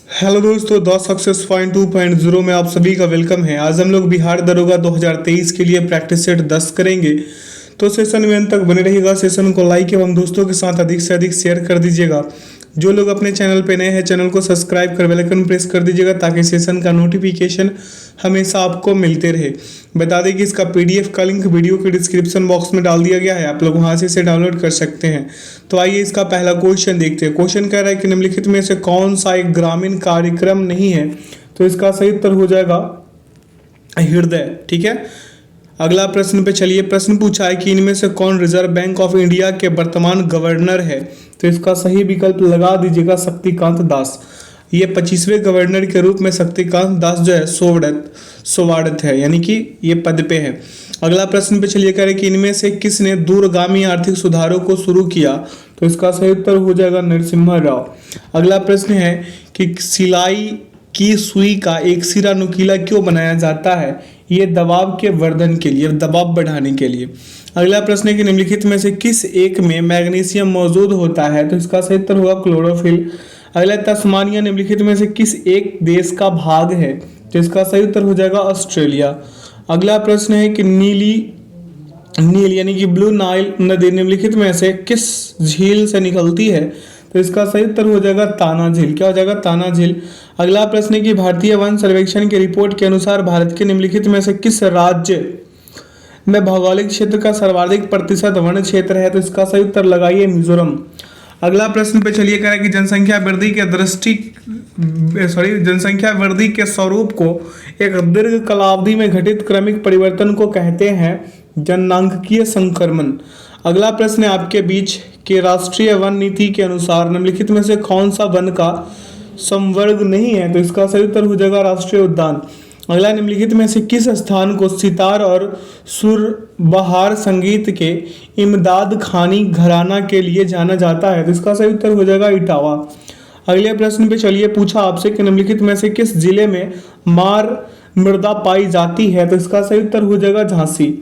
Hello दोस्तों, the success point 2.0 में आप सभी का वेलकम है। आज हम लोग बिहार दरोगा 2023 के लिए प्रैक्टिस सेट 10 करेंगे। तो सेशन में अंत तक बने रहिएगा। सेशन को लाइक एवं दोस्तों के साथ अधिक से अधिक शेयर कर दीजिएगा। जो लोग अपने चैनल पे नए हैं, चैनल को सब्सक्राइब कर बेल आइकन प्रेस कर दीजिएगा ताकि सेशन का नोटिफिकेशन हमेशा आपको मिलते रहे। बता दें कि इसका पीडीएफ का लिंक वीडियो के डिस्क्रिप्शन बॉक्स में डाल दिया गया है, आप लोग वहां से इसे डाउनलोड कर सकते हैं। तो आइए इसका पहला क्वेश्चन देखते हैं। क्वेश्चन कह रहा है कि निम्नलिखित में से कौन सा एक ग्रामीण कार्यक्रम नहीं है। तो इसका सही उत्तर हो जाएगा हृदय। ठीक है, अगला प्रश्न पे चलिए। प्रश्न पूछा है कि इनमें से कौन रिजर्व बैंक ऑफ इंडिया के वर्तमान गवर्नर है। तो इसका सही विकल्प लगा दीजिएगा शक्तिकांत दास। ये 25वें गवर्नर के रूप में शक्तिकांत दास जो है सोवाड़त है, यानी कि ये पद पे है। अगला प्रश्न पे चलिए कह रहे कि इनमें से किसने दूरगामी आर्थिक सुधारों को शुरू किया। तो इसका सही उत्तर हो जाएगा नरसिम्हा राव। अगला प्रश्न है कि सिलाई की सुई का एक सिरा नुकीला क्यों बनाया जाता है। ये दबाव के वर्धन के लिए, दबाव बढ़ाने के लिए। अगला प्रश्न है कि निम्नलिखित में से किस एक में मैग्नीशियम मौजूद होता है। तो इसका सही उत्तर होगा क्लोरोफिल। अगला, तस्मानिया निम्नलिखित में से किस एक देश का भाग है। तो इसका सही उत्तर हो जाएगा ऑस्ट्रेलिया। अगला प्रश्न है कि नील यानी कि ब्लू नाइल नदी निम्नलिखित में से किस झील से निकलती है। तो इसका सही उत्तर हो जाएगा ताना झील। क्या हो जाएगा? ताना झील। अगला प्रश्न है कि भारतीय वन सर्वेक्षण की रिपोर्ट के अनुसार भारत के निम्नलिखित में से किस राज्य में भौगोलिक क्षेत्र का सर्वाधिक प्रतिशत वन क्षेत्र है। तो इसका सही उत्तर लगाइए मिजोरम। अगला प्रश्न पे चलिए कह रहा है कि जनसंख्या वृद्धि के स्वरूप को एक दीर्घ कालावधि में घटित क्रमिक परिवर्तन को कहते हैं जननांगकीय संक्रमण। अगला प्रश्न है आपके बीच कि राष्ट्रीय वन नीति के अनुसार निम्नलिखित में से कौन सा वन का संवर्ग नहीं है। तो इसका सही उत्तर हो जाएगा राष्ट्रीय उद्यान। अगला, निम्नलिखित में से किस स्थान को सितार और सुर बहार संगीत के इमदाद खानी घराना के लिए जाना जाता है। तो इसका सही उत्तर हो जाएगा इटावा। अगले प्रश्न पे चलिए, पूछा आपसे कि निम्नलिखित में से किस जिले में मार मृदा पाई जाती है। तो इसका सही उत्तर हो जाएगा झांसी।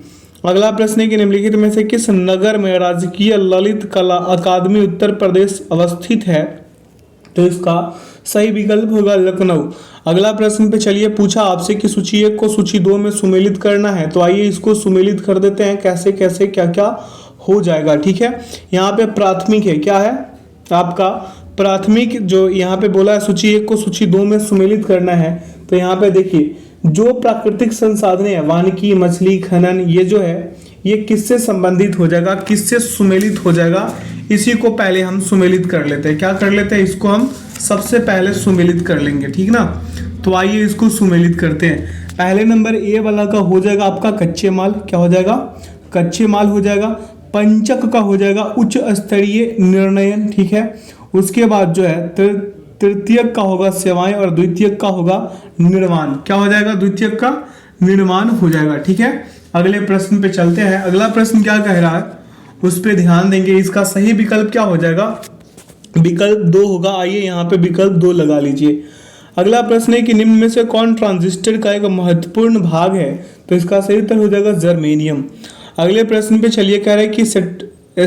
अगला प्रश्न है कि निम्नलिखित में से किस नगर में राजकीय ललित कला अकादमी उत्तर प्रदेश अवस्थित है। तो इसका सही विकल्प होगा लखनऊ। अगला प्रश्न पे चलिए, पूछा आपसे कि सूची 1 को सूची 2 में सुमेलित करना है। तो आइए इसको सुमेलित कर देते हैं, कैसे कैसे क्या क्या हो जाएगा। ठीक है, यहाँ पे प्राथमिक है, क्या है आपका प्राथमिक, जो यहाँ पे बोला है सूची 1 को सूची 2 में सुमेलित करना है। तो यहाँ पे देखिए, जो प्राकृतिक संसाधन है वानिकी मछली खनन, ये जो है ये किससे संबंधित हो जाएगा, किससे सुमेलित हो जाएगा, इसी को पहले हम सुमेलित कर लेते हैं। क्या कर लेते हैं, इसको हम सबसे पहले सुमेलित कर लेंगे। ठीक ना, तो आइए इसको सुमेलित करते हैं। पहले नंबर ए वाला का हो जाएगा आपका कच्चे माल। क्या हो जाएगा? कच्चे माल हो जाएगा। पंचक का हो जाएगा उच्च स्तरीय निर्णयन। ठीक है, उसके बाद जो है तृतीयक का होगा सेवाएं और द्वितीयक का होगा निर्माण। क्या हो जाएगा? द्वितीयक का निर्माण हो जाएगा। ठीक है, अगले प्रश्न पे चलते हैं। अगला प्रश्न क्या कह रहा है उस पर ध्यान देंगे। इसका सही विकल्प क्या हो जाएगा? विकल्प 2 होगा। आइए यहाँ पे विकल्प 2 लगा लीजिए। अगला प्रश्न है कि निम्न में से कौन ट्रांजिस्टर का एक महत्वपूर्ण भाग है। तो इसका सही उत्तर हो जाएगा जर्मेनियम। अगले प्रश्न पे चलिए, कह रहे हैं कि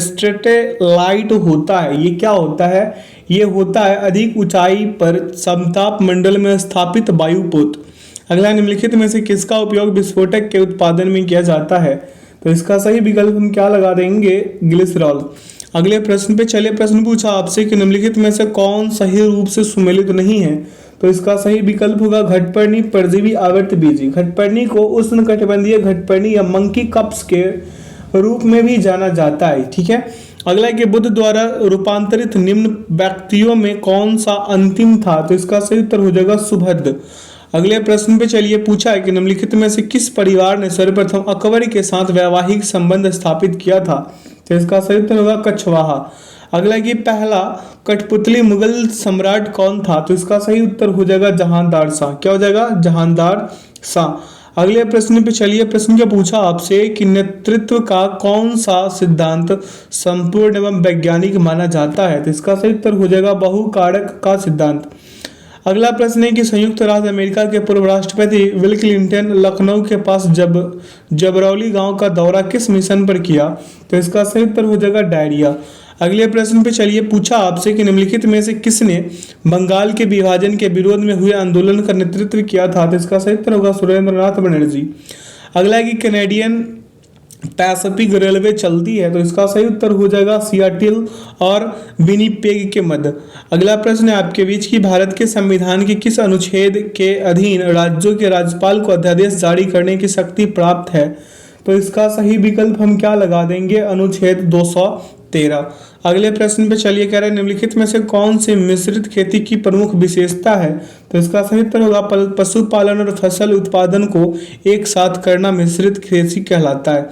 स्ट्रेटेलाइट होता है, ये क्या होता है? ये होता है अधिक ऊंचाई पर समताप मंडल में स्थापित वायुपोत। अगला, निम्नलिखित में से किसका उपयोग विस्फोटक के उत्पादन में किया जाता है। तो इसका सही विकल्प हम क्या लगा देंगे? ग्लिसरॉल। अगले प्रश्न पे चलिए, प्रश्न पूछा आपसे कि निम्नलिखित में से कौन सही रूप से सुमेलित नहीं है। तो इसका सही विकल्प होगा घटपर्णी परजीवी आवर्तबीजी। घटपर्णी को उष्णकटिबंधीय घटपर्णी या मंकी कप्स के रूप में भी जाना जाता है। ठीक है, अगला कि बुद्ध द्वारा रूपांतरित निम्न व्यक्तियों में कौन सा अंतिम था। तो इसका सही उत्तर हो जाएगा सुभद्र। अगले प्रश्न पे चलिए, पूछा है कि निम्नलिखित में से किस परिवार ने सर्वप्रथम अकबर के साथ वैवाहिक संबंध स्थापित किया था। तो इसका सही उत्तर होगा कछवाहा। अगला कि पहला कठपुतली मुगल सम्राट कौन था। तो इसका सही उत्तर हो जाएगा जहांदार शाह। क्या हो जाएगा? जहांदार शाह। अगले प्रश्न पे चलिए, प्रश्न क्या पूछा आपसे कि नेतृत्व का कौन सा सिद्धांत संपूर्ण एवं वैज्ञानिक माना जाता है। तो इसका सही उत्तर हो जाएगा बहुकारक का सिद्धांत। अगला प्रश्न है कि संयुक्त राज्य अमेरिका के पूर्व राष्ट्रपति बिल क्लिंटन लखनऊ के पास जबरौली गांव का दौरा किस मिशन पर किया। तो इसका सही उत्तर हो जाएगा डायरिया। अगले प्रश्न पे चलिए, पूछा आपसे कि निम्नलिखित में से किसने बंगाल के विभाजन के विरोध में हुए आंदोलन का नेतृत्व किया था? तो इसका सही उत्तर होगा सुरेंद्रनाथ बनर्जी। अगला है कि कैनेडियन पैसिफिक रेलवे चलती है, तो इसका सही उत्तर हो जाएगा सियाटल और विनिपेग के मध्य। अगला प्रश्न है आपके बीच कि भारत के संविधान के किस अनुच्छेद के अधीन राज्यों के राज्यपाल को अध्यादेश जारी करने की शक्ति प्राप्त है? तो इसका सही विकल्प हम क्या लगा देंगे? अनुच्छेद 213। अगले प्रश्न पे चलिए, कह रहे हैं निम्नलिखित में से कौन सी मिश्रित खेती की प्रमुख विशेषता है? तो इसका सही उत्तर होगा पशुपालन और फसल उत्पादन को एक साथ करना मिश्रित खेती कहलाता है।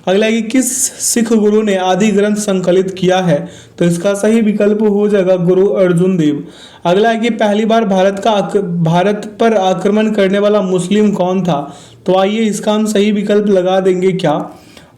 अगला है कि किस सिख गुरु ने आदि ग्रंथ संकलित किया है? तो इसका सही विकल्प हो जाएगा गुरु अर्जुन देव। अगला है कि पहली बार भारत पर आक्रमण करने वाला मुस्लिम कौन था? तो आइए इसका हम सही विकल्प लगा देंगे क्या?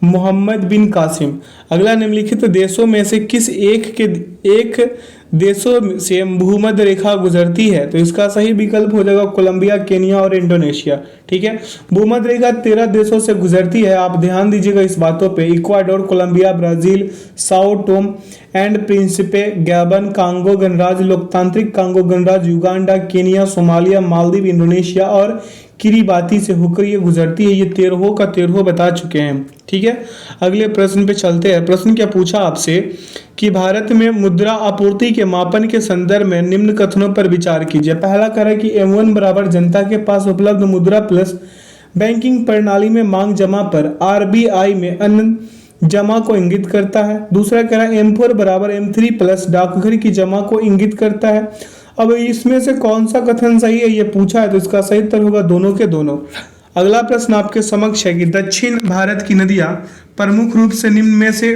मोहम्मद बिन कासिम। अगला, निम्नलिखित देशों में से किस एक देशों से भूमध्य रेखा गुजरती है? तो इसका सही विकल्प हो जाएगा कोलंबिया, केनिया और इंडोनेशिया। ठीक है, भूमध्य रेखा 13 देशों से गुजरती है, आप ध्यान दीजिएगा इस बातों पे। Ecuador, Colombia, Brazil, Sao Tome and Principe, Gabon, Congo गणराज्य, लोकतांत्रिक कांगो गणराज्य, Uganda, Kenya, Somalia, Maldives, Indonesia और किरीबाती से होकर ये गुजरती है। ये 13 का 13 बता चुके हैं। ठीक है, अगले प्रश्न पे चलते हैं। प्रश्न क्या पूछा आपसे कि भारत में मुद्रा आपूर्ति के मापन के संदर्भ में निम्न कथनों पर विचार कीजिए। पहला कह रहा है कि M1 बराबर जनता के पास उपलब्ध मुद्रा प्लस बैंकिंग प्रणाली में मांग जमा पर RBI में अन्य जमा को इंगित करता है। दूसरा कह रहा है M4 बराबर M3 प्लस डाकघर की जमा को इंगित करता है। अब इसमें से कौन सा कथन सही है ये पूछा है, तो इसका सही उत्तर होगा दोनों के दोनों। अगला प्रश्न आपके समक्ष है कि दक्षिण भारत की नदियां प्रमुख रूप से निम्न में से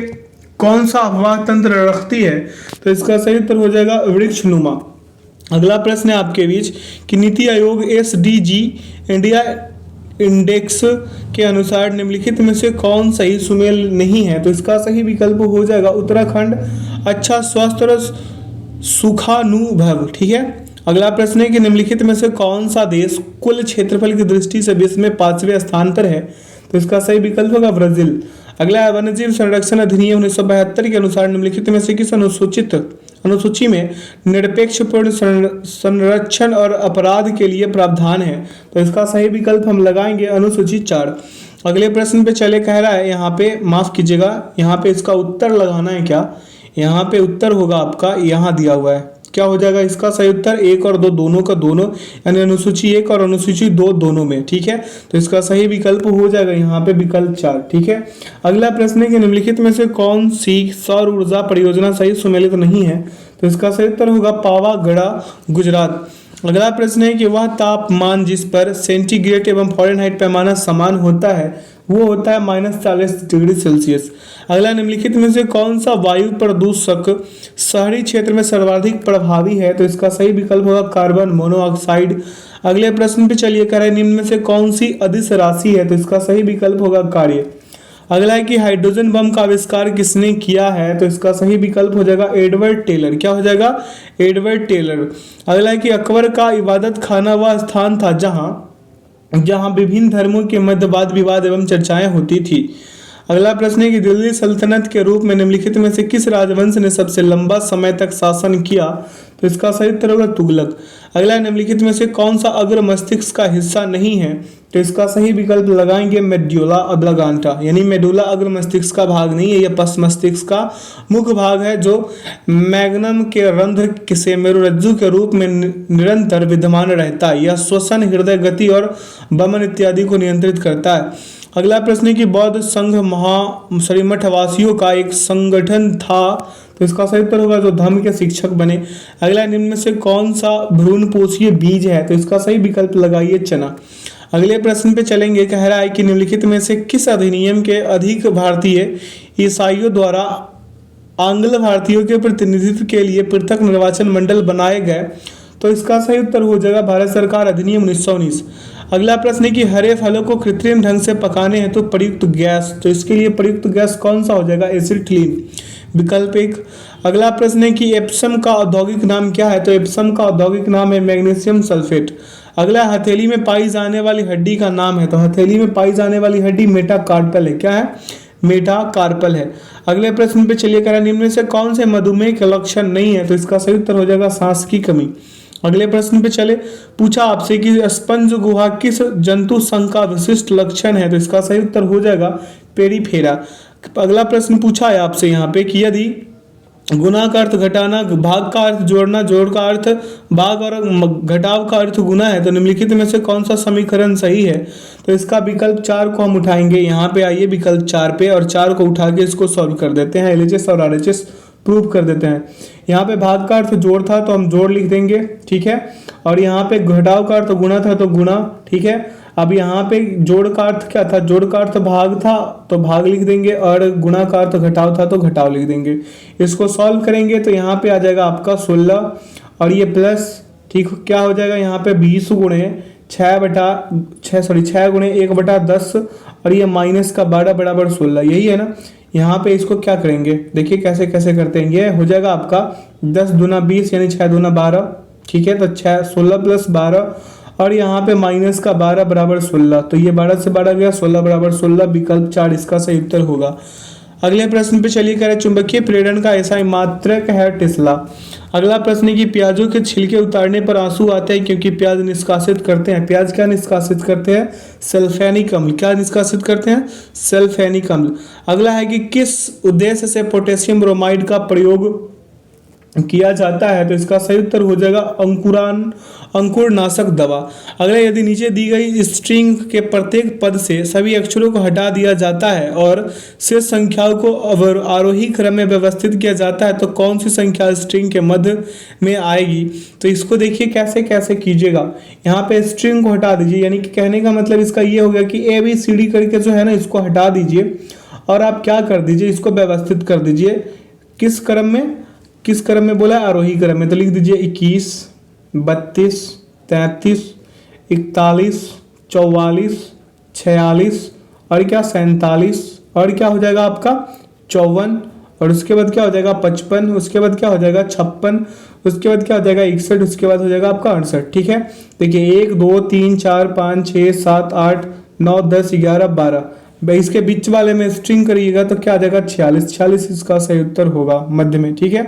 कौन सा अफवाह तंत्र रखती है? तो इसका सही उत्तर हो जाएगा वृक्षनुमा। अगला प्रश्न है आपके बीच कि NITI Aayog SDG India index के अनुसार निम्नलिखित में से कौन सही सुमेल नहीं है? तो इसका सही विकल्प हो जाएगा उत्तराखंड अच्छा स्वस्थ और सुखानुभव। ठीक है, अगला प्रश्न है कि निम्नलिखित में से कौन सा देश कुल क्षेत्रफल की दृष्टि से विश्व में 5वें स्थान पर है? तो इसका सही विकल्प होगा ब्राजील। अगला है वन्यजीव संरक्षण अधिनियम 1972 के अनुसार निम्नलिखित में से किस अनुसूची में निरपेक्षपूर्ण संरक्षण और अपराध के लिए प्रावधान है? तो इसका सही विकल्प हम लगाएंगे अनुसूची 4। अगले प्रश्न पे चले, कह रहा है यहाँ पे माफ कीजिएगा, यहाँ पे इसका उत्तर लगाना है क्या? यहाँ पे उत्तर होगा आपका यहाँ दिया हुआ है, क्या हो जाएगा इसका सही उत्तर? 1 और 2 दोनों का दोनों, यानी अनुसूची 1 और अनुसूची 2 दोनों में। ठीक है, तो इसका सही विकल्प हो जाएगा यहाँ पे विकल्प 4। ठीक है, अगला प्रश्न है कि निम्नलिखित में से कौन सी सौर ऊर्जा परियोजना सही सुमेलित नहीं है? तो इसका सही उत्तर होगा पावागढ़, गुजरात। अगला प्रश्न है कि वह तापमान जिस पर सेंटीग्रेड एवं फ़ारेनहाइट पैमाना समान होता है वो होता है -40 डिग्री सेल्सियस। अगला, निम्नलिखित में से कौन सा वायु प्रदूषक शहरी क्षेत्र में सर्वाधिक प्रभावी है? तो इसका सही विकल्प होगा कार्बन मोनोऑक्साइड। अगले प्रश्न पे चलिए, कह रहे हैं निम्न में से कौन सी अदिश राशि है? तो इसका सही विकल्प होगा कार्य। अगला है कि हाइड्रोजन बम का आविष्कार किसने किया है? तो इसका सही विकल्प हो जाएगा एडवर्ड टेलर। क्या हो जाएगा? Edward Teller. अगला है कि अकबर का इबादत खाना वह स्थान था जहां विभिन्न धर्मों के मध्य वाद विवाद एवं चर्चाएं होती थी। अगला प्रश्न है कि दिल्ली सल्तनत के रूप में निम्नलिखित में से किस राजवंश ने सबसे लंबा समय तक शासन किया? तो इसका सही उत्तर होगा तुगलक। अगला, निम्नलिखित में से कौन सा अग्र मस्तिष्क का हिस्सा नहीं है? तो इसका सही विकल्प लगाएंगे मेड्यूला ऑब्लांगेटा, यानी मेडुला अग्र मस्तिष्क का भाग नहीं है, यह पश्च मस्तिष्क का मुख्य भाग है जो मैग्नम के रंध्र से मेरुरज्जु के रूप में निरंतर विद्यमान रहता है। यह श्वसन, हृदय गति और वमन इत्यादि को नियंत्रित करता है। अगला प्रश्न है कि बौद्ध संघ मठवासियों का एक संगठन था, तो इसका सही उत्तर होगा जो धर्म के शिक्षक बने। अगला, निम्न में से कौन सा भ्रूणपोषीय बीज है? तो इसका सही विकल्प लगाइए चना। अगले प्रश्न पे चलेंगे, कह रहा है कि निम्नलिखित में से किस अधिनियम के अधिक भारतीय ईसाइयों द्वारा आंग्ल भारतीयों के प्रतिनिधित्व के लिए पृथक निर्वाचन मंडल बनाए गए? तो इसका सही उत्तर हो जाएगा भारत सरकार अधिनियम 1919। अगला प्रश्न है कि हरे फलों को कृत्रिम ढंग से पकाने हैं तो प्रयुक्त गैस, तो इसके लिए प्रयुक्त गैस कौन सा हो जाएगा? एसिटिलीन, विकल्प 1। अगला प्रश्न है कि एप्सम का औद्योगिक नाम क्या है? तो एप्सम का औद्योगिक नाम है मैग्नीशियम सल्फेट। अगला, हथेली में पाई जाने वाली हड्डी का नाम है, तो हथेली में पाई जाने वाली हड्डी मेटाकार्पल है। क्या है? मेटाकार्पल है। अगले प्रश्न पे चलिए, कह रहा है निम्न में से कौन से मधुमेह के लक्षण नहीं है, तो इसका सही उत्तर हो जाएगा सांस की कमी। अगले प्रश्न पे चले, पूछा आपसे कि स्पंज गुहा किस जंतु संघ का विशिष्ट लक्षण है, तो इसका सही उत्तर हो जाएगा पेरिफेरा। अगला प्रश्न पूछा है आपसे यहाँ पे कि यदि गुना का अर्थ घटाना, भाग का अर्थ जोड़ना, जोड़ का अर्थ भाग और घटाव का अर्थ गुना है, तो निम्नलिखित में से कौन सा समीकरण सही है, तो इसका विकल्प 4 को हम उठाएंगे। यहाँ पे आइए विकल्प 4 पे, और 4 को उठा के इसको सॉल्व कर देते हैं, एलएचएस और आरएचएस प्रूव कर देते हैं। यहाँ पे भाग का अर्थ जोड़ था तो हम जोड़ लिख देंगे, ठीक है, और यहाँ पे घटाव का अर्थ गुना था तो गुना, ठीक है। अब यहाँ पे जोड़ का अर्थ क्या था, जोड़ का अर्थ भाग था तो भाग लिख देंगे, और गुना का अर्थ घटाव था तो घटाव लिख देंगे। इसको सॉल्व करेंगे तो यहाँ पे आ जाएगा आपका 16, और ये प्लस, ठीक क्या हो जाएगा यहाँ पे 20 गुणे 6 गुणे 1/10, और ये माइनस का 12 बराबर 16, यही है ना। यहाँ पे इसको क्या करेंगे, देखिए कैसे कैसे करते हैं, ये हो जाएगा आपका 10 दूना 20 यानी 6 दूना 12, ठीक है, तो 16 + 12, और यहाँ पे माइनस का 12 बराबर 16, तो ये 12 से 12 गया, 16 बराबर 16, विकल्प 4 इसका सही उत्तर होगा। अगले प्रश्न पे चलिए, कह रहे चुंबकीय प्रेरण का ऐसा मात्रक है टेस्ला। अगला प्रश्न है कि प्याजों के छिलके उतारने पर आंसू आते हैं क्योंकि प्याज निष्कासित करते हैं। प्याज क्या निष्कासित करते हैं, सल्फेनिक अम्ल। क्या निष्कासित करते हैं, सल्फेनिक अम्ल। अगला है कि किस उद्देश्य से पोटेशियम ब्रोमाइड का प्रयोग किया जाता है, तो इसका सही उत्तर हो जाएगा अंकुरनाशक दवा। अगला, यदि नीचे दी गई स्ट्रिंग के प्रत्येक पद से सभी अक्षरों को हटा दिया जाता है और शेष संख्याओं को आरोही क्रम में व्यवस्थित किया जाता है, तो कौन सी संख्या स्ट्रिंग के मध्य में आएगी, तो इसको देखिए कैसे कैसे कीजिएगा। यहाँ पे स्ट्रिंग को हटा दीजिए, यानी कि कहने का मतलब इसका ये हो गया कि ABCD करके जो है ना इसको हटा दीजिए, और आप क्या कर दीजिए, इसको व्यवस्थित कर दीजिए। किस क्रम में बोला, आरोही क्रम में, तो लिख दीजिए 21, 32, 33, 41, 44, 46, और क्या 47, और क्या हो जाएगा आपका 54, और उसके बाद क्या हो जाएगा 55, उसके बाद क्या हो जाएगा 56, उसके बाद क्या हो जाएगा 61, उसके बाद हो जाएगा आपका 68, ठीक है। देखिए 1 2 3 4 5 6 7 8 9 10 11 12, इसके बीच वाले में स्ट्रिंग करिएगा तो क्या आ जाएगा 46 इसका सही उत्तर होगा मध्य में, ठीक है।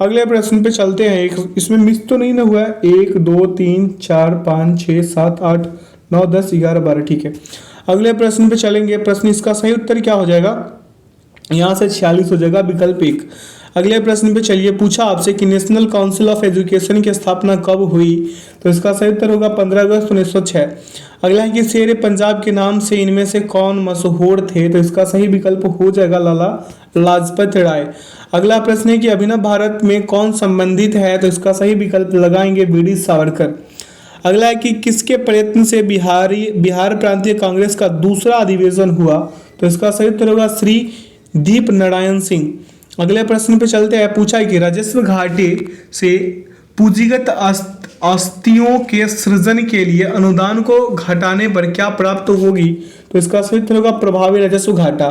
अगले प्रश्न पे चलते हैं, एक इसमें मिस तो नहीं ना हुआ है, 1 2 3 4 5 6 7 8 9 10 11 12, ठीक है। अगले प्रश्न पे चलेंगे, प्रश्न इसका सही उत्तर क्या हो जाएगा, यहाँ से 46 हो जाएगा, विकल्प 1। अगले प्रश्न पे चलिए, पूछा आपसे कि नेशनल काउंसिल ऑफ एजुकेशन की स्थापना कब हुई, तो इसका सही उत्तर होगा 15 अगस्त 1906। अगला है कि शेर पंजाब के नाम से इनमें से कौन मशहूर थे, तो इसका सही विकल्प हो जाएगा लाला लाजपत राय। अगला प्रश्न है कि अभिनव भारत में कौन संबंधित है, तो इसका सही विकल्प लगाएंगे वीडी सावरकर। अगला है कि किसके प्रयत्न से बिहार प्रांतीय कांग्रेस का दूसरा अधिवेशन हुआ, तो इसका सही उत्तर होगा श्री दीप नारायण सिंह। अगले प्रश्न पे चलते हैं, पूछा है कि राजस्व घाटे से पूंजीगत आस्तियों के सृजन के लिए अनुदान को घटाने पर क्या प्राप्त होगी, तो इसका सही उत्तर होगा प्रभावी राजस्व घाटा।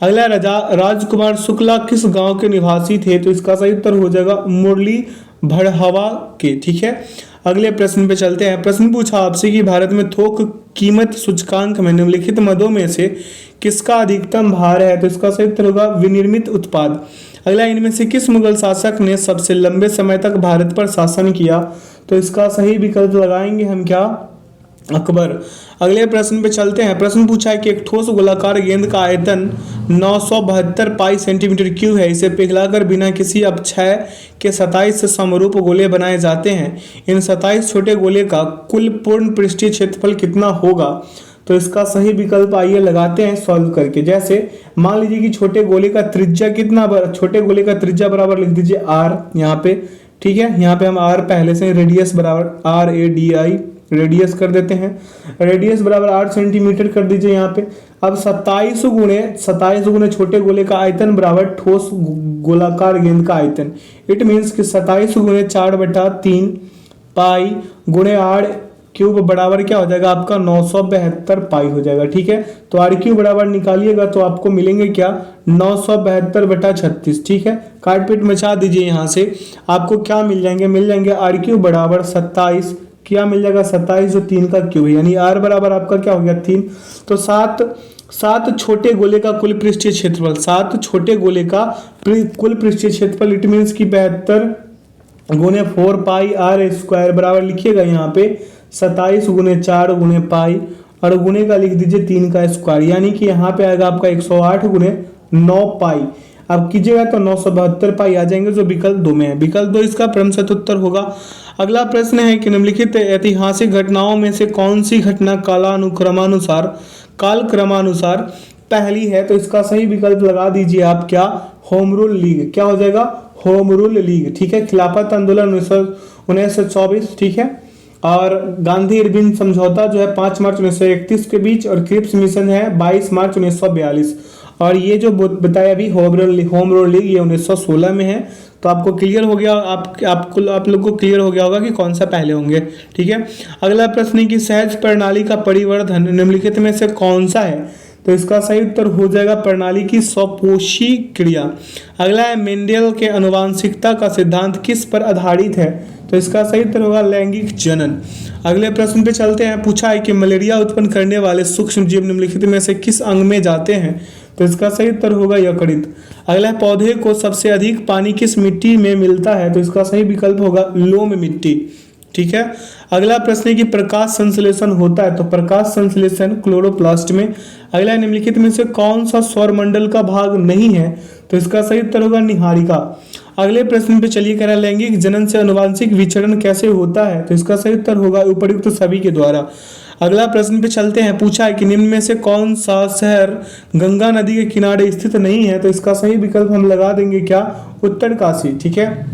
अगला, राजकुमार शुक्ला किस गांव के निवासी थे, तो इसका सही उत्तर हो जाएगा मुरली भड़हवा के, ठीक है। अगले प्रश्न पे चलते हैं, प्रश्न पूछा आपसे कि भारत में थोक कीमत सूचकांक में निम्नलिखित मदों में से किसका अधिकतम भार है, तो इसका सही उत्तर होगा विनिर्मित उत्पाद। अगला, इनमें से किस मुगल शासक ने सबसे लंबे समय तक भारत पर शासन किया, तो इसका सही विकल्प लगाएंगे हम क्या, अकबर। अगले प्रश्न पे चलते हैं, प्रश्न पूछा है कि एक ठोस गोलाकार गेंद का आयतन 972 पाई सेंटीमीटर क्यूब है, इसे पिघलाकर बिना किसी अपक्षय के 27 समरूप गोले बनाए जाते हैं। इन 27 छोटे गोले का कुल पूर्ण पृष्ठीय क्षेत्रफल कितना होगा, तो इसका सही विकल्प आइए लगाते हैं सॉल्व करके। जैसे मान लीजिए कि छोटे गोले का त्रिज्या कितना, छोटे गोले का त्रिज्या बराबर लिख दीजिए r यहाँ पे, ठीक है। यहाँ पे हम r पहले से रेडियस बराबर RADI रेडियस कर देते हैं, रेडियस बराबर 8 सेंटीमीटर कर दीजिए यहाँ पे। अब 27 गुणे छोटे गोले का आयतन बराबर ठोस गोलाकार गेंद का आयतन। इट मीन्स कि 27 गुणे 4/3 पाई गुणे r क्यूब बराबर क्या हो जाएगा आपका 972 पाई हो जाएगा, ठीक है। तो r क्यूब बराबर निकालिएगा तो आपको मिलेंगे क्या 972/36, ठीक है। काट पीट मचा दीजिए यहाँ से, आपको क्या मिल जाएंगे r क्यूब बराबर 27, क्या मिल जाएगा 27 जो 3 का क्यूब है, यानी r बराबर आपका क्या हो गया 3। तो 7 सात छोटे गोले का कुल पृष्ठीय क्षेत्रफल, सात छोटे गोले का कुल पृष्ठीय क्षेत्रफल इट मीन्स की 72 गुने 4 पाई आर स्क्वायर बराबर लिखिएगा यहाँ पे 27 गुने 4 गुने पाई और गुने का लिख दीजिए 3 का स्क्वायर, यानी कि यहाँ पे आएगा आपका 108 गुने 9 पाई। अब कीजिएगा तो 972 पाई आ जाएंगे जो विकल्प 2 में है। विकल्प 2 इसका क्रमशः उत्तर होगा। अगला प्रश्न है कि निम्नलिखित ऐतिहासिक घटनाओं में से कौन सी घटना कालक्रमानुसार पहली है, तो इसका सही विकल्प लगा दीजिए आप क्या, होम रूल लीग। क्या हो जाएगा, होम रूल लीग, ठीक है। खिलाफत आंदोलन 1924, ठीक है। और गांधी इरविन समझौता जो है 5 मार्च 1931 के बीच, और क्रिप्स मिशन है 22 मार्च 1942। और ये जो बताया अभी होम रूल लीग ये 1916 में है। तो आपको क्लियर हो गया, आप लोग को क्लियर हो गया होगा कि कौन सा पहले होंगे, ठीक है। अगला प्रश्न है कि सहज प्रणाली का परिवर्धन निम्नलिखित में से कौन सा है, तो इसका सही उत्तर हो जाएगा प्रणाली की स्वपोषी क्रिया। अगला है मेंडेल के आनुवंशिकता का सिद्धांत किस पर आधारित है, तो इसका सही उत्तर होगा लैंगिक जनन। अगले प्रश्न पे चलते हैं। पूछा है कि मलेरिया उत्पन्न करने वाले सूक्ष्म जीव निम्नलिखित में से किस अंग में जाते हैं, तो इसका सही उत्तर होगा यकृत। अगला पौधे को सबसे अधिक पानी किस मिट्टी में मिलता है, तो इसका सही विकल्प होगा लोम मिट्टी, ठीक है। अगला प्रश्न है कि प्रकाश संश्लेषण होता है, तो प्रकाश संश्लेषण क्लोरोप्लास्ट में। अगला निम्नलिखित में से कौन सा सौरमंडल का भाग नहीं है, तो इसका सही उत्तर होगा निहारिका। अगले प्रश्न पे चलिए, कह रहा है लैंगिक जनन से आनुवंशिक विचरण कैसे होता है, तो इसका सही उत्तर होगा उपर्युक्त सभी के द्वारा। अगला प्रश्न पे चलते हैं। पूछा है कि निम्न में से कौन सा शहर गंगा नदी के किनारे स्थित नहीं है, तो इसका सही विकल्प हम लगा देंगे क्या, उत्तरकाशी, ठीक है।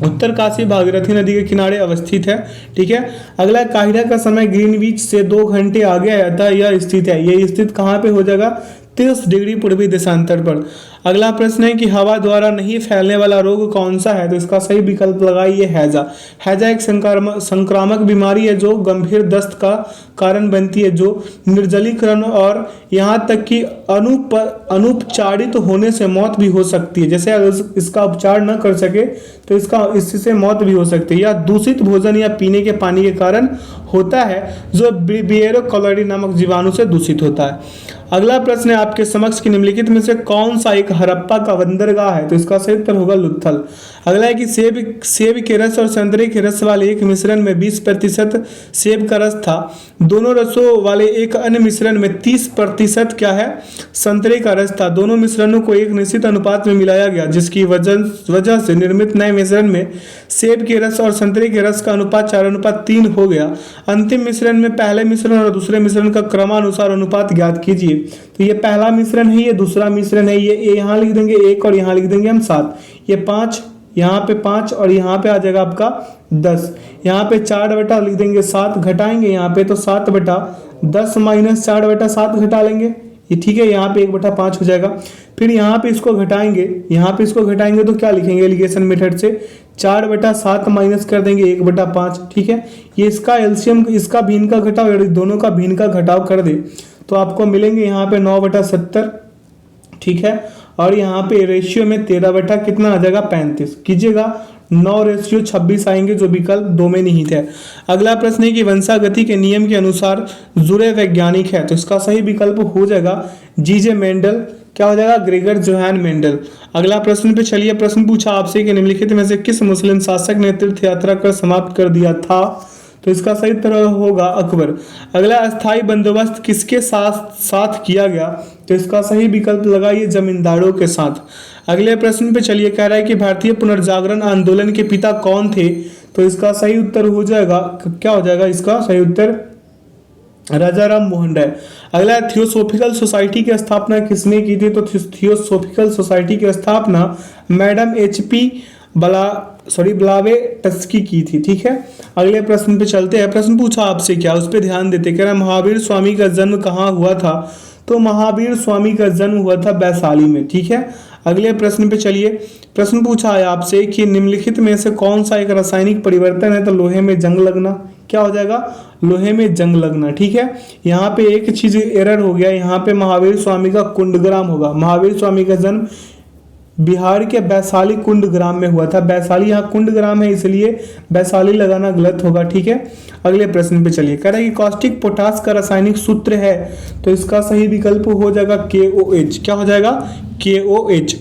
उत्तरकाशी भागीरथी नदी के किनारे अवस्थित है, ठीक है। अगला काहिरा का समय ग्रीनविच से 2 घंटे आगे है, अतः यह स्थित है, ये स्थित कहाँ पे हो जाएगा, 30 डिग्री पूर्वी देशांतर पर। अगला प्रश्न है कि हवा द्वारा नहीं फैलने वाला रोग कौन सा है, तो इसका सही विकल्प लगाइए हैजा। हैजा एक संक्रामक बीमारी है जो गंभीर दस्त का कारण बनती है, जो निर्जलीकरण और यहाँ तक कि अनुपचारित होने से मौत भी हो सकती है। जैसे अगर इसका उपचार न कर सके तो इससे मौत भी हो सकती है, या दूषित भोजन या पीने के पानी के कारण होता है, जो ब्रिबिएरो कॉलरी नामक जीवाणु से दूषित होता है। अगला प्रश्न है आपके समक्ष कि निम्नलिखित में से कौन सा एक हड़प्पा का बंदरगाह है, तो इसका सही उत्तर होगा लुत्थल। अगला है कि सेब के रस और संतरे के रस वाले एक मिश्रण में 20% सेब का रस था, दोनों रसों वाले एक अन्य मिश्रण में 30% क्या है, संतरे का रस था। दोनों मिश्रणों को एक निश्चित अनुपात में मिलाया गया, जिसकी वजह से निर्मित नए मिश्रण में सेब के रस और संतरे के रस का अनुपात 4:3 हो गया। अंतिम मिश्रण में पहले मिश्रण और दूसरे मिश्रण का क्रमानुसार अनुपात ज्ञात कीजिए। तो ये पहला मिश्रण है, ये दूसरा मिश्रण है, ये यहाँ लिख देंगे 1 और यहाँ लिख देंगे हम 7, ये 5, यहाँ पे 5 और यहाँ पे आ जाएगा आपका 10, यहाँ पे 4 लिख देंगे 7, घटाएंगे यहाँ पे तो 7/10 माइनस 4/7 घटा लेंगे, ये ठीक है। यहाँ पे 1/5 हो जाएगा। फिर यहाँ पे इसको घटाएंगे, तो क्या लिखेंगे एलिगेशन मेथड से, 4/7 माइनस कर देंगे 1/5, ठीक है। ये इसका एलसीएम, इसका भिन्न का घटाव और दोनों का भिन्न का घटाव कर दे तो आपको मिलेंगे यहाँ पे 9/70, ठीक है। और यहाँ पे रेशियो में 13 कितना आ जाएगा 35, कीजिएगा 9:26 आएंगे, जो विकल्प 2 में निहित है। अगला प्रश्न है कि वंशागति के नियम के अनुसार जुड़े वैज्ञानिक है, तो इसका सही विकल्प हो जाएगा जीजे मेंडल। क्या हो जाएगा, ग्रेगर जोहान मेंडल। अगला प्रश्न पे चलिए। प्रश्न पूछा आपसे कि निम्नलिखित में से किस मुस्लिम शासक ने तीर्थ यात्रा कर समाप्त कर दिया था, तो इसका सही उत्तर होगा अकबर। अगला अस्थाई बंदोबस्त किसके साथ किया गया, तो इसका सही विकल्प लगाइए जमींदारों के साथ। अगले प्रश्न पे चलिए, कह रहा है कि भारतीय पुनर्जागरण आंदोलन के पिता कौन थे, तो इसका सही उत्तर हो जाएगा, क्या हो जाएगा इसका सही उत्तर, राजाराम मोहन राय। अगला थियोसोफिकल सोसाइटी की स्थापना किसने की थी, तो थियोसोफिकल सोसाइटी की स्थापना मैडम HP ब्लावेटस्की की थी, ठीक है। अगले प्रश्न पे चलते हैं। प्रश्न पूछा आपसे क्या, उस पर ध्यान देते। कह रहा महावीर स्वामी का जन्म कहाँ हुआ था, तो महावीर स्वामी का जन्म हुआ था वैशाली में, ठीक है। अगले प्रश्न पे चलिए। प्रश्न पूछा है आपसे कि निम्नलिखित में से कौन सा एक रासायनिक परिवर्तन है, तो लोहे में जंग लगना। क्या हो जाएगा, लोहे में जंग लगना, ठीक है। यहाँ पे एक चीज एरर हो गया, यहाँ पे महावीर स्वामी का कुंडग्राम होगा। महावीर स्वामी का जन्म बिहार के वैशाली कुंड ग्राम में हुआ था। वैशाली यहाँ कुंड ग्राम है इसलिए वैशाली लगाना गलत होगा, ठीक है। अगले प्रश्न पे चलिए, कह रहा है कि कास्टिक पोटास का रासायनिक सूत्र है, तो इसका सही विकल्प हो जाएगा KOH। क्या हो जाएगा? KOH।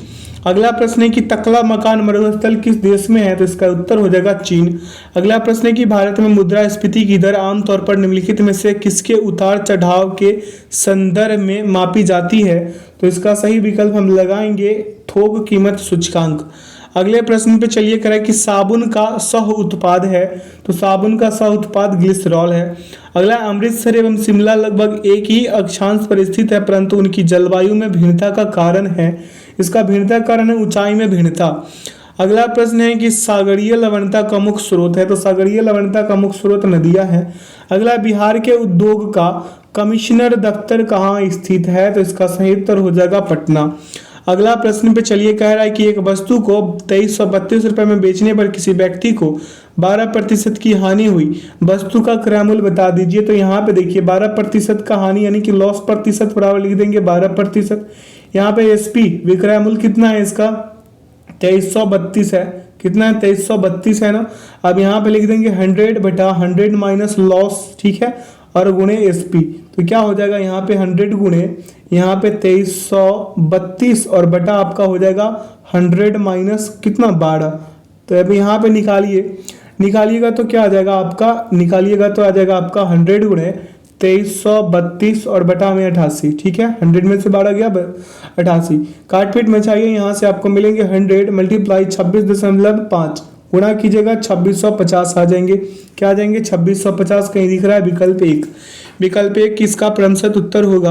अगला प्रश्न है कि तकला मकान मरुस्थल किस देश में है, तो इसका उत्तर हो जाएगा चीन। अगला प्रश्न है कि भारत में मुद्रास्फीति की दर आमतौर पर निम्नलिखित में से किसके उतार चढ़ाव के संदर्भ में मापी जाती है, तो इसका सही विकल्प हम लगाएंगे थोक कीमत सूचकांक। अगले प्रश्न पे चलिए, करें कि साबुन का सह उत्पाद है, तो साबुन का सह उत्पाद ग्लिसरॉल है। अगला, अमृतसर एवं शिमला लगभग एक ही अक्षांश पर स्थित है परंतु उनकी जलवायु में भिन्नता का कारण है, इसका भिन्नता का कारण है ऊंचाई में भिन्नता। अगला प्रश्न है कि सागरीय लवणता का मुख्य स्रोत है, तो सागरीय लवणता का मुख्य स्रोत नदियां हैं। अगला, बिहार के उद्योग का कमिश्नर दफ्तर कहाँ स्थित है, तो इसका सही उत्तर हो जाएगा पटना। अगला प्रश्न पे चलिए, कह रहा है कि एक वस्तु को 2332 रुपये में बेचने पर किसी व्यक्ति को 12% की हानि हुई, वस्तु का क्रय मूल्य बता दीजिए। तो यहाँ पे देखिए 12% का हानि यानी कि लॉस प्रतिशत बराबर लिख देंगे 12%। यहाँ पे SP विक्रय मूल्य कितना है इसका 2332 है, कितना है 2332 है ना। अब यहाँ पे लिख देंगे 100/100 माइनस लॉस, ठीक है, और गुणे SP, तो क्या हो जाएगा यहाँ पे 100 गुणे यहाँ पे 2332 और बटा आपका हो जाएगा 100 माइनस कितना 12। तो अब यहाँ पे निकालिएगा तो क्या आ जाएगा आपका, निकालिएगा तो आ जाएगा आपका 100 गुणे 2332 और बटा में 88, ठीक है। 100 में से 12 गया 88, काट पीट मचाइए, यहाँ से आपको मिलेंगे 100 मल्टीप्लाई 26.5 गुणा कीजिएगा 2650 आ जाएंगे। क्या आ जाएंगे 2650, कहीं दिख रहा है विकल्प 1। विकल्प 1 किसका प्रतिशत उत्तर होगा।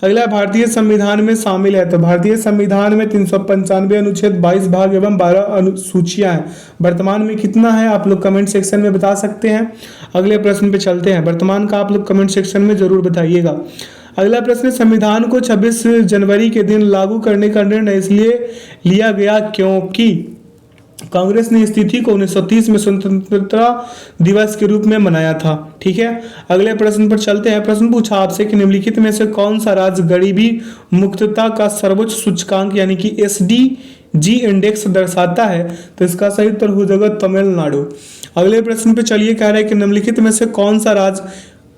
अगला, भारतीय संविधान में शामिल है, तो भारतीय संविधान में 395 अनुच्छेद 22 भाग एवं 12 अनुसूचियां हैं। वर्तमान में कितना है आप लोग कमेंट सेक्शन में बता सकते हैं। अगले प्रश्न पे चलते हैं, वर्तमान का आप लोग कमेंट सेक्शन में जरूर बताइएगा। अगला प्रश्न, संविधान को 26 जनवरी के दिन लागू करने का निर्णय इसलिए लिया गया क्योंकि कांग्रेस ने इस तिथि को 1930 में स्वतंत्रता दिवस के रूप में मनाया था, ठीक है। अगले प्रश्न पर चलते हैं। प्रश्न पूछा आपसे कि निम्नलिखित में से कौन सा राज्य गरीबी मुक्तता का सर्वोच्च सूचकांक यानी कि SDG इंडेक्स दर्शाता है, तो इसका सही उत्तर हो जाएगा तमिलनाडु। अगले प्रश्न पे चलिए, कह रहे हैं कि निम्नलिखित में से कौन सा राज्य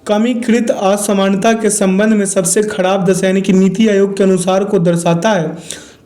कमीकृत असमानता के संबंध में सबसे खराब दशा यानी कि नीति आयोग के अनुसार को दर्शाता है,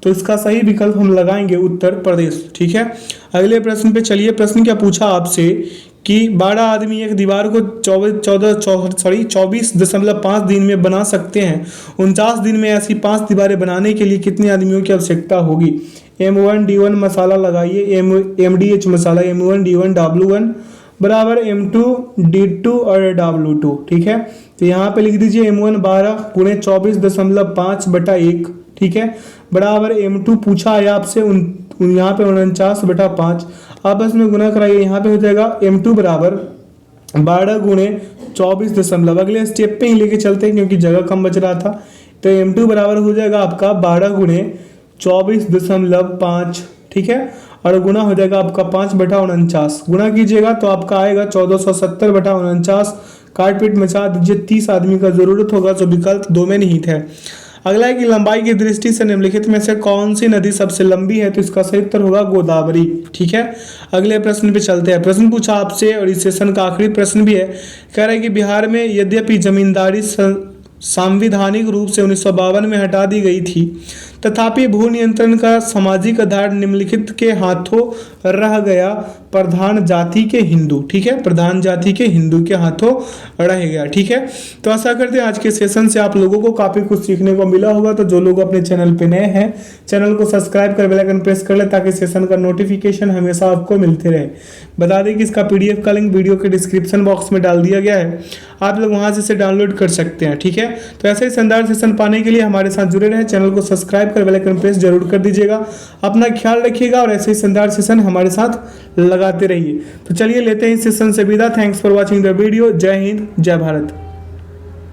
तो इसका सही विकल्प हम लगाएंगे उत्तर प्रदेश, ठीक है। अगले प्रश्न पे चलिए, प्रश्न क्या पूछा आपसे कि 12 आदमी एक दीवार को 24.5 दिन में बना सकते हैं, 49 दिन में ऐसी 5 दीवारें बनाने के लिए कितने आदमियों की आवश्यकता होगी। M1D1 मसाला लगाइए, MDH मसाला M1D1 W1 बराबर M2D2 और W2, ठीक है। तो यहाँ पे लिख दीजिए M1 12 गुणे 24.5/1, ठीक है, बराबर M2 पूछा है आपसे यहाँ पे 49/5, आपस में गुना कराइए, यहाँ पे हो जाएगा M2 बराबर 12 गुणे 24 अगले स्टेप पे ही लेके चलते हैं क्योंकि जगह कम बच रहा था। तो M2 बराबर हो जाएगा आपका 12 गुणे 24.5, ठीक है, और गुना हो जाएगा आपका 5/49, गुना कीजिएगा तो आपका आएगा 1470/49, काट पीट मचा दीजिए, 30 आदमी का जरूरत होगा, तो विकल्प 2 में निहित है। अगला है कि लंबाई की दृष्टि से निम्नलिखित में से कौन सी नदी सबसे लंबी है, तो इसका सही उत्तर होगा गोदावरी, ठीक है। अगले प्रश्न पे चलते हैं। प्रश्न पूछा आपसे और इस सेशन का आखिरी प्रश्न भी है, कह रहा है कि बिहार में यद्यपि जमींदारी सांविधानिक रूप से 1952 में हटा दी गई थी, तथापि भू नियंत्रण का सामाजिक आधार निम्नलिखित के हाथों रह गया, प्रधान जाति के हिंदू, ठीक है, प्रधान जाति के हिंदू के हाथों रह गया, ठीक है। तो आशा करते हैं आज के सेशन से आप लोगों को काफी कुछ सीखने को मिला होगा। तो जो लोग अपने चैनल पे नए हैं, चैनल को सब्सक्राइब कर बेल आइकन प्रेस कर ले ताकि सेशन का नोटिफिकेशन हमेशा आपको मिलते रहे। बता दें कि इसका PDF का लिंक वीडियो के डिस्क्रिप्शन बॉक्स में डाल दिया गया है, आप लोग वहां से इसे डाउनलोड कर सकते हैं, ठीक है। तो ऐसे ही शानदार सेशन पाने के लिए हमारे साथ जुड़े रहें, चैनल को सब्सक्राइब कर बेल आइकन प्रेस जरूर कर दीजिएगा। अपना ख्याल रखिएगा और ऐसे ही शानदार सेशन हमारे साथ लगाते रहिए। तो चलिए लेते हैं इस सेशन से विदा। Thanks for watching the video. जय हिंद, जय भारत।